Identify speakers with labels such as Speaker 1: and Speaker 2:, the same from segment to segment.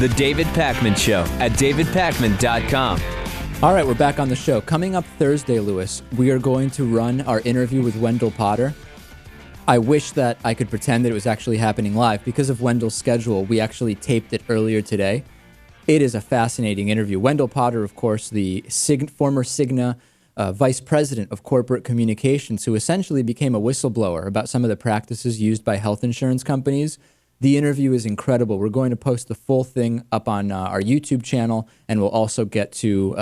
Speaker 1: The David Pakman Show at davidpakman.com.
Speaker 2: All right, we're back on the show. Coming up Thursday, Lewis, we are going to run our interview with Wendell Potter. I wish that I could pretend that it was actually happening live. Because of Wendell's schedule, we actually taped it earlier today. It is a fascinating interview. Wendell Potter, of course, the former Cigna vice president of corporate communications, who essentially became a whistleblower about some of the practices used by health insurance companies. The interview is incredible. We're going to post the full thing up on our YouTube channel, and we'll also get to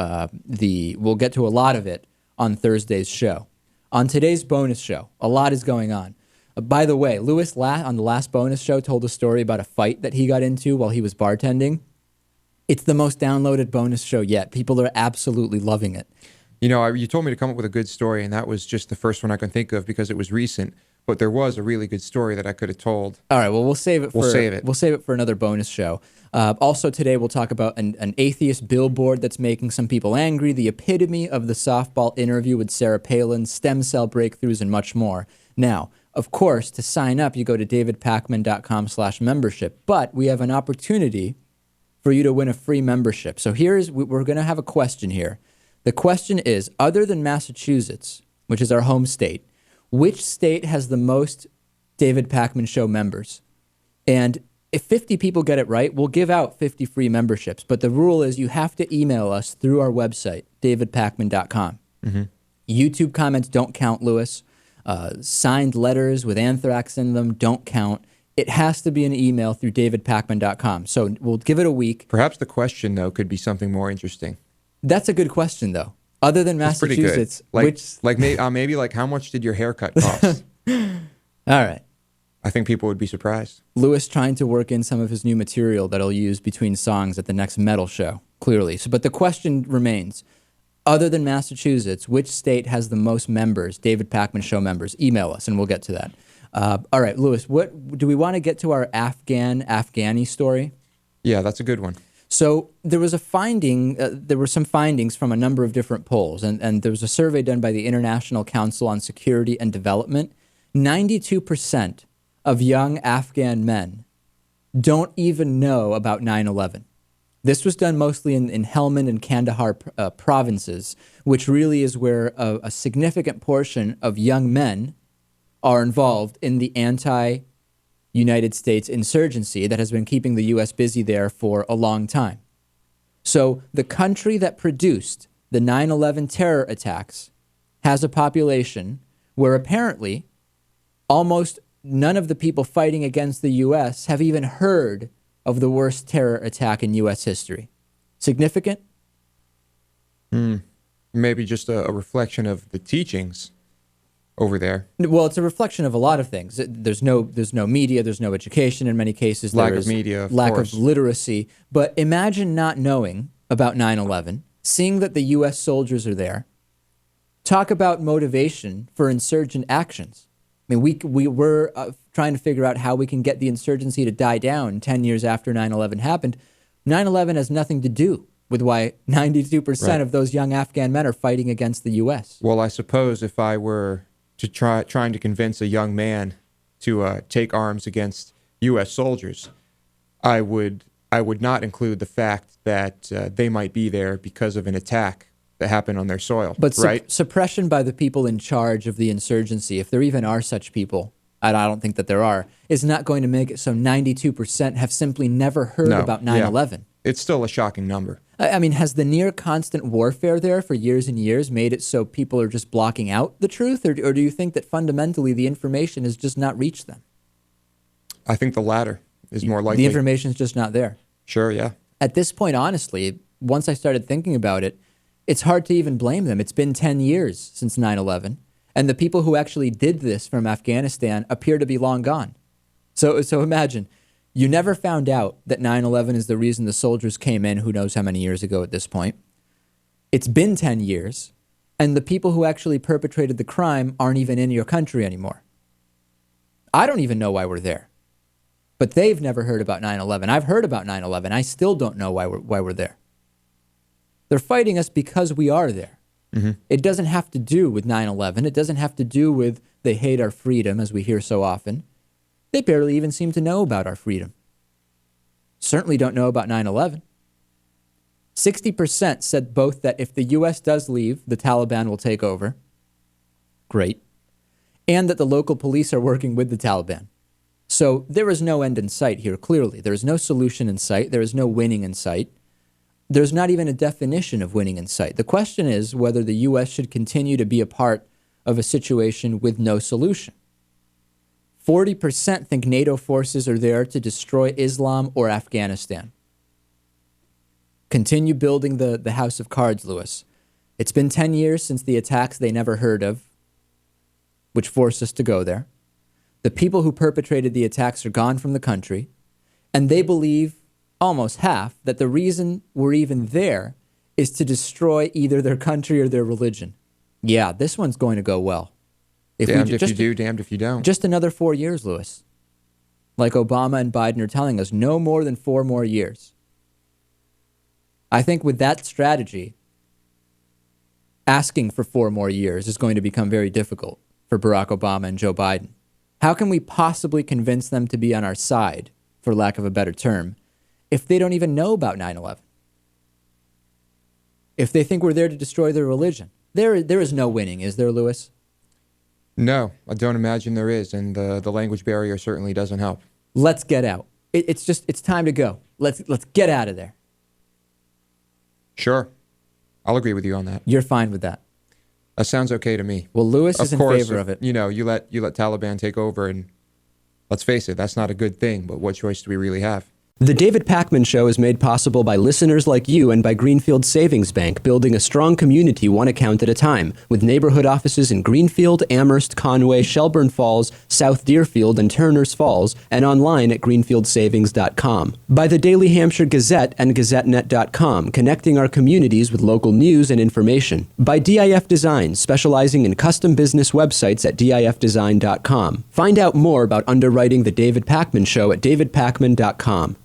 Speaker 2: we'll get to a lot of it on Thursday's show. On today's bonus show, a lot is going on. By the way, Lewis on the last bonus show told a story about a fight that he got into while he was bartending. It's the most downloaded bonus show yet. People are absolutely loving it.
Speaker 3: You know, you told me to come up with a good story, and that was just the first one I can think of because it was recent. But there was a really good story that I could have told.
Speaker 2: All right, well, we'll save it for another bonus show. Also today we'll talk about an atheist billboard that's making some people angry, the epitome of the softball interview with Sarah Palin, stem cell breakthroughs, and much more. Now, of course, to sign up, you go to davidpakman.com/membership. But we have an opportunity for you to win a free membership. So we're going to have a question here. The question is, other than Massachusetts, which is our home state, which state has the most David Pakman Show members? And if 50 people get it right, we'll give out 50 free memberships. But the rule is you have to email us through our website, davidpakman.com. Mm-hmm. YouTube comments don't count, Lewis. Signed letters with anthrax in them don't count. It has to be an email through davidpakman.com. So we'll give it a week.
Speaker 3: Perhaps the question, though, could be something more interesting.
Speaker 2: That's a good question, though. Other than Massachusetts,
Speaker 3: maybe how much did your haircut cost?
Speaker 2: All right.
Speaker 3: I think people would be surprised.
Speaker 2: Lewis trying to work in some of his new material that he'll use between songs at the next metal show, clearly. But the question remains, other than Massachusetts, which state has the most members, David Pakman Show members? Email us, and we'll get to that. All right, Lewis, what do we want to get to our Afghani story?
Speaker 3: Yeah, that's a good one.
Speaker 2: So there was a finding, there were some findings from a number of different polls, and there was a survey done by the International Council on Security and Development. 92% of young Afghan men don't even know about 9/11. This was done mostly in Helmand and Kandahar provinces, which really is where a significant portion of young men are involved in the anti-United States insurgency that has been keeping the U.S. busy there for a long time. So the country that produced the 9/11 terror attacks has a population where apparently almost none of the people fighting against the U.S. have even heard of the worst terror attack in U.S. history. Significant?
Speaker 3: Maybe just a reflection of the teachings over there.
Speaker 2: Well, it's a reflection of a lot of things. There's no media, there's no education in many cases.
Speaker 3: Lack of media,
Speaker 2: lack of literacy. But imagine not knowing about 9/11, seeing that the U.S. soldiers are there. Talk about motivation for insurgent actions. I mean, we were trying to figure out how we can get the insurgency to die down 10 years after 9/11 happened. 9/11 has nothing to do with why 92% of those young Afghan men are fighting against the U.S.
Speaker 3: Well, I suppose if I were to trying to convince a young man to take arms against U.S. soldiers, I would not include the fact that they might be there because of an attack that happened on their soil.
Speaker 2: But suppression by the people in charge of the insurgency, if there even are such people, and I don't think that there are, is not going to make it so 92% have simply never heard about 9/11. Yeah.
Speaker 3: It's still a shocking number.
Speaker 2: I mean, has the near constant warfare there for years and years made it so people are just blocking out the truth? Or do you think that fundamentally the information has just not reached them?
Speaker 3: I think the latter is more likely.
Speaker 2: The information is just not there.
Speaker 3: Sure, yeah.
Speaker 2: At this point, honestly, once I started thinking about it, it's hard to even blame them. It's been 10 years since 9/11, and the people who actually did this from Afghanistan appear to be long gone. So imagine, you never found out that 9/11 is the reason the soldiers came in, who knows how many years ago at this point. It's been 10 years, and the people who actually perpetrated the crime aren't even in your country anymore. I don't even know why we're there, but they've never heard about 9/11. I've heard about 9/11. I still don't know why we're there. They're fighting us because we are there. Mm-hmm. It doesn't have to do with 9/11. It doesn't have to do with they hate our freedom, as we hear so often. They barely even seem to know about our freedom. Certainly don't know about 9/11. 60% said both that if the U.S. does leave, the Taliban will take over. Great. And that the local police are working with the Taliban. So there is no end in sight here, clearly. There is no solution in sight. There is no winning in sight. There's not even a definition of winning in sight. The question is whether the U.S. should continue to be a part of a situation with no solution. 40% think NATO forces are there to destroy Islam or Afghanistan. Continue building the house of cards, Lewis. It's been 10 years since the attacks they never heard of, which forced us to go there. The people who perpetrated the attacks are gone from the country, and they believe, almost half, that the reason we're even there is to destroy either their country or their religion. Yeah, this one's going to go well.
Speaker 3: Damned if you do, damned if you don't.
Speaker 2: Just another 4 years, Lewis. Like Obama and Biden are telling us, no more than 4 more years. I think with that strategy, asking for 4 more years is going to become very difficult for Barack Obama and Joe Biden. How can we possibly convince them to be on our side, for lack of a better term, if they don't even know about 9/11? If they think we're there to destroy their religion? There is no winning, is there, Lewis?
Speaker 3: No, I don't imagine there is, and the language barrier certainly doesn't help.
Speaker 2: Let's get out. It's time to go. Let's get out of there.
Speaker 3: Sure. I'll agree with you on that.
Speaker 2: You're fine with that?
Speaker 3: That sounds okay to me.
Speaker 2: Well, Lewis is in favor of it.
Speaker 3: You know, you let Taliban take over, and let's face it, that's not a good thing, but what choice do we really have?
Speaker 4: The David Pakman Show is made possible by listeners like you and by Greenfield Savings Bank, building a strong community one account at a time, with neighborhood offices in Greenfield, Amherst, Conway, Shelburne Falls, South Deerfield, and Turners Falls, and online at greenfieldsavings.com. By the Daily Hampshire Gazette and GazetteNet.com, connecting our communities with local news and information. By DIF Design, specializing in custom business websites at DIFdesign.com. Find out more about underwriting The David Pakman Show at davidpakman.com.